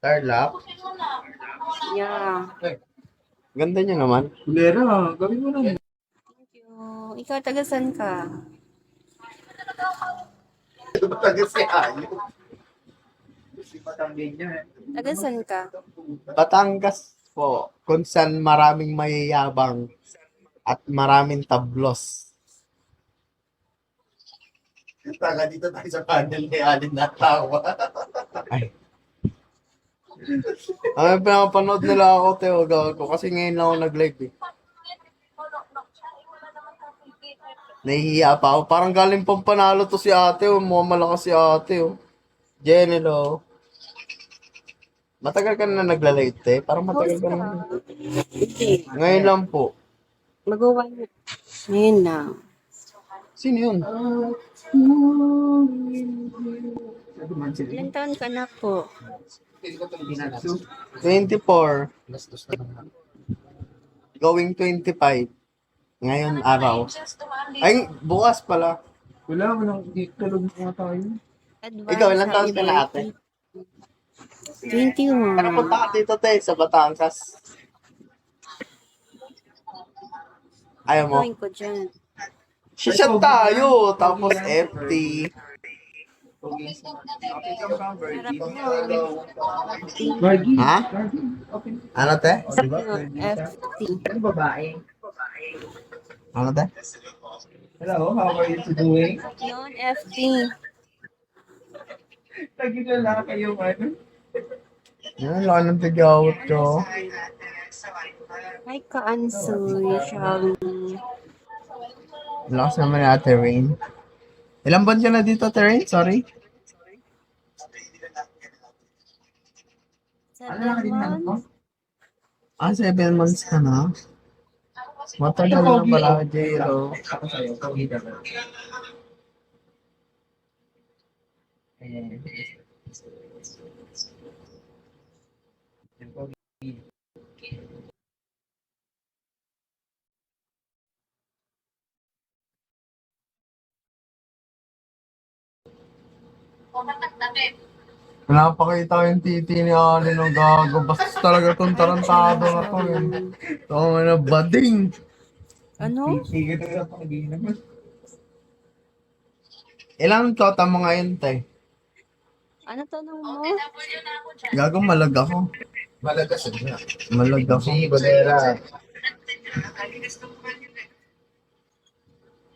Tarlac. Yeah. Ganda niya naman. Kulera, gawin mo na. Thank you. Ikaw, taga saan ka? Ito ba talaga si Ayo? Si Patanggay niya eh. Taga saan ka? Batangas po. Kung saan maraming mayayabang at maraming tablos. Taga dito tayo sa panel ni Alin na tawa. Ay. Ay, pinapanood nila ako, Teo, gago. Kasi ngayon lang ako nag-live eh. Nahihiya pa ako. Parang galing pang panalo to si ate, oh. Mukhang malakas si ate, oh. Jenny, lo. Matagal ka na nagla-live, te? Parang matagal ka na. Hindi. Ngayon lang po. Magawa niyo. Ngayon na. Sino yun? Ilang taon ka na po? 24. Going 25. Ngayon araw. Ay, bukas pala. Wala, walang tulog na tayo. Advance Ikaw, ilang sa taon ka na, ate? 21. Pero punta ka dito, te, sa Batangas. Ayaw mo? Gawin ko dyan. Shishan tayo, tapos FT. Margie. Ha? Ano, te? Sabi ko, FT. Ano babae? Ano, te? Hello, how are you doing? Yun, FT. Nagigala kayo, ano? Yan, laki ng tigawat ko. Hi, Kaansoy. Shami. Lakas naman ni Ate Rain. Ilang buwan ka na dito, Ate Rain? Sorry. 7 months. 7 months ka na. Matagal na pala, J-Lo. Ako sa'yo, pogi ka ba? Eh, Pinapakita yung titi ni Alin ng gago. Basta talaga itong tarantado na to eh. Ito na bading. Ano? sige na ako naman. Ilang tota mo ngayon, te? Ano tanong mo? Gago, malag ako. Malagas na. Malag ako. Si Bolera.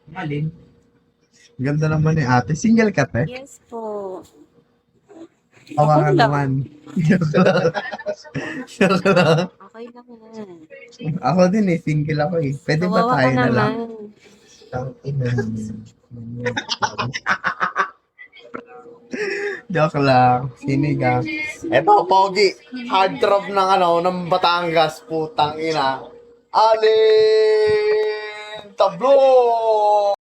Malin. Ganda naman ni ate. Single ka, te? Yes po. Tawakan lang. naman. Joke lang. Okay lang yan. Ako din eh, single ako eh. Pwede ba Kawawa tayo ka na lang? naman. Joke lang. Sinigang. Eto, Pogi. Hard drop ng ng Batangas. Putang ina. Alin! Tablo!